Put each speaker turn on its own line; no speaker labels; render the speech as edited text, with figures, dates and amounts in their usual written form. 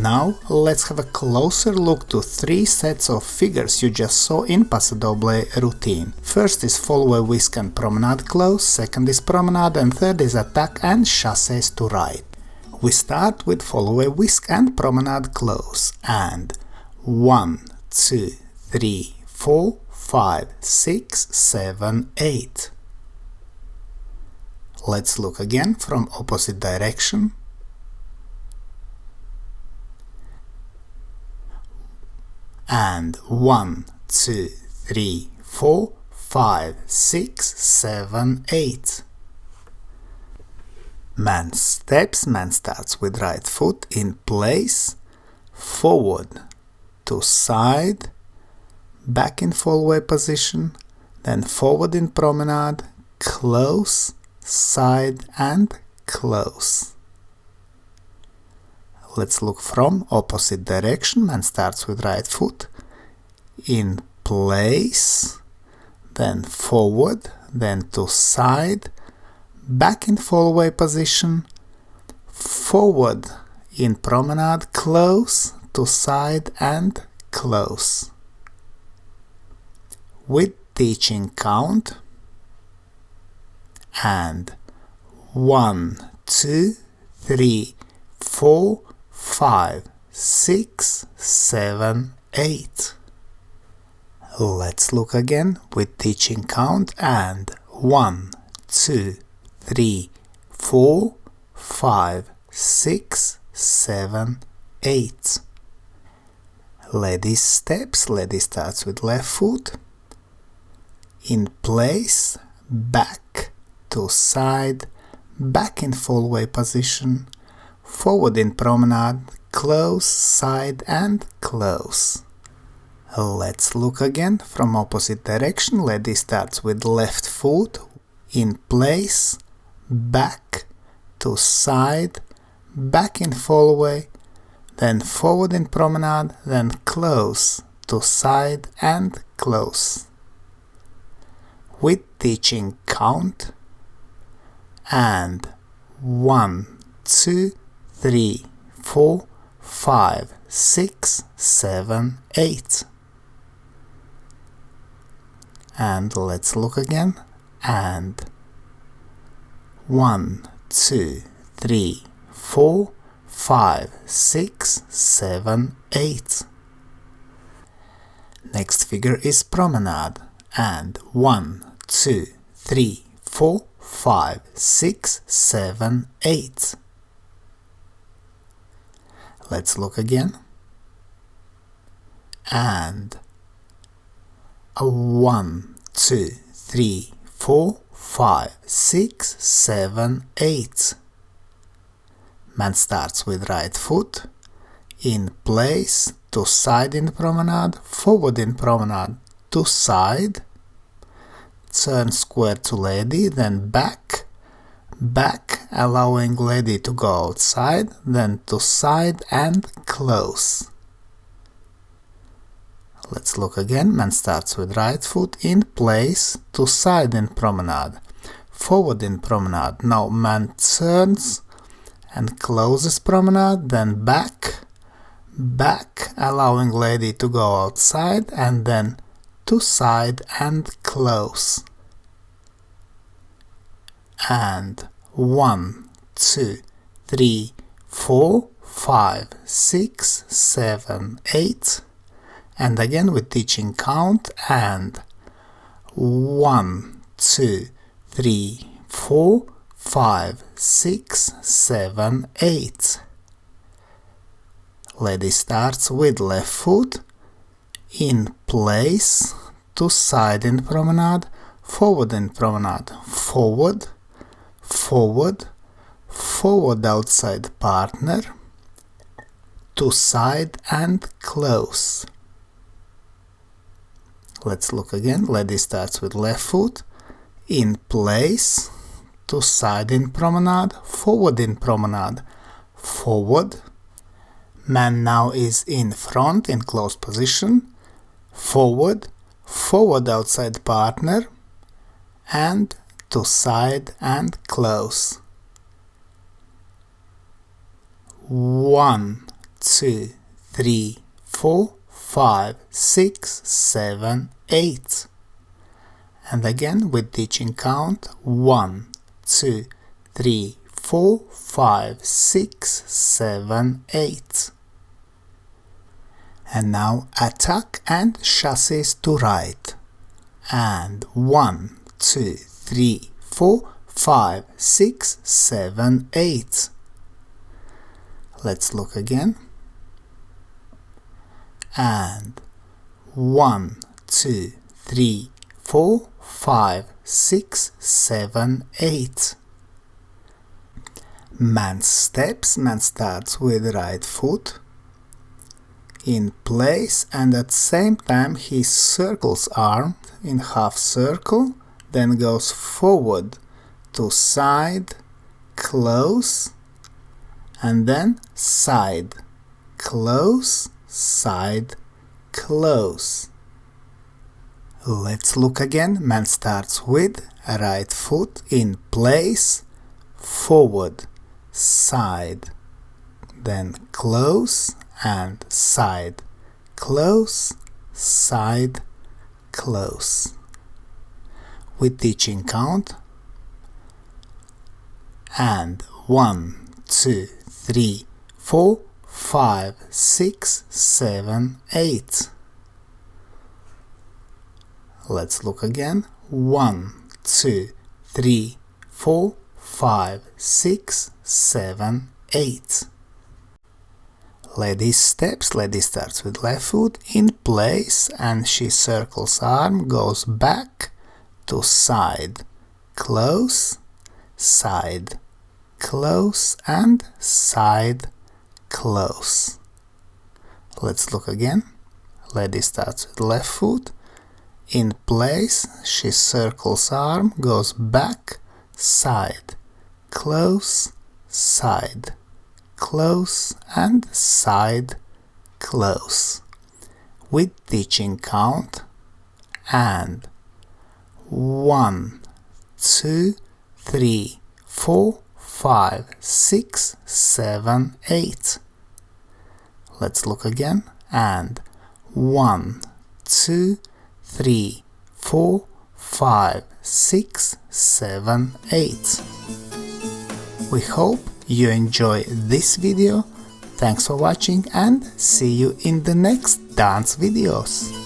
Now let's have a closer look to 3 sets of figures you just saw in Paso Doble routine. First is Fallaway, Whisk and Promenade close, second is Promenade, and third is Attack and Chasses to right. We start with Fallaway, Whisk and Promenade close, and 1, 2, 3, 4, 5, 6, 7, 8. Let's look again from opposite direction. And 1, 2, 3, 4, 5, 6, 7, 8. Man steps, man starts with right foot in place, forward to side, back in Fallaway position, then forward in Promenade, close, side and close. Let's look from opposite direction. Man starts with right foot in place, then forward, then to side, back in Fallaway position, forward in Promenade, close, to side and close. With teaching count, and 1, 2, 3, 4, 5, 6, 7, 8. Let's look again with teaching count, and 1, 2, 3, 4, 5, 6, 7, 8. Lady steps, lady starts with left foot, in place, back to side, back in Fallaway position, forward in Promenade, close, side and close. Let's look again from opposite direction. Lady starts with left foot, in place, back to side, back in Fallaway, then forward in Promenade, then close, to side and close. With teaching count, and 1, 2, 3, 4, 5, 6, 7, 8. And let's look again, and 1, 2, 3, 4, 5, 6, 7, 8. Next figure is Promenade, and 1, 2, 3, 4, 5, 6, 7, 8. Let's look again, and 1, 2, 3, 4, 5, 6, 7, 8. Man starts with right foot, in place, to side in Promenade, forward in Promenade, to side, turn square to lady, then back, back, allowing lady to go outside, then to side and close. Let's look again. Man starts with right foot, in place, to side in Promenade, forward in Promenade. Now man turns and closes Promenade, then back, back, allowing lady to go outside, and then to side and close. And 1, 2, 3, 4, 5, 6, 7, 8. And again with teaching count, and 1, 2, 3, 4, 5, 6, 7, 8. Lady starts with left foot, in place, to side in Promenade, forward in Promenade, forward, forward, forward outside partner, to side and close. Let's look again. Lady starts with left foot, in place, to side in Promenade, forward in Promenade, forward. Man now is in front in close position, forward, forward outside partner, and to side and close. 1, 2, 3, 4, 5, 6, 7, 8. And again with ditching count 1, 2, 3, 4, 5, 6, 7, 8. And now attack and chassis to right. And 1, 2, 3, 4, 5, 6, 7, 8. Let's look again. And 1, 2, 3, 4, 5, 6, 7, 8. Man steps, man starts with right foot in place, and at the same time he circles arm in half circle, then goes forward to side, close, and then side, close, side, close. Let's look again. Man starts with right foot in place, forward, side, then close and side, close, side, close. With ditching count. And 1, 2, 3, 4, 5, 6, 7, 8. Let's look again. 1, 2, 3, 4, 5, 6, 7, 8. Lady steps, lady starts with left foot in place, and she circles arm, goes back to side, close, side, close, and side, close. Let's look again. Lady starts with left foot in place, she circles arm, goes back, side, close, side, close, and side, close. With ditching count. And 1, 2, 3, 4, 5, 6, 7, 8. Let's look again. And 1, 2, 3, 4, 5, 6, 7, 8. We hope you enjoy this video. Thanks for watching and see you in the next dance videos.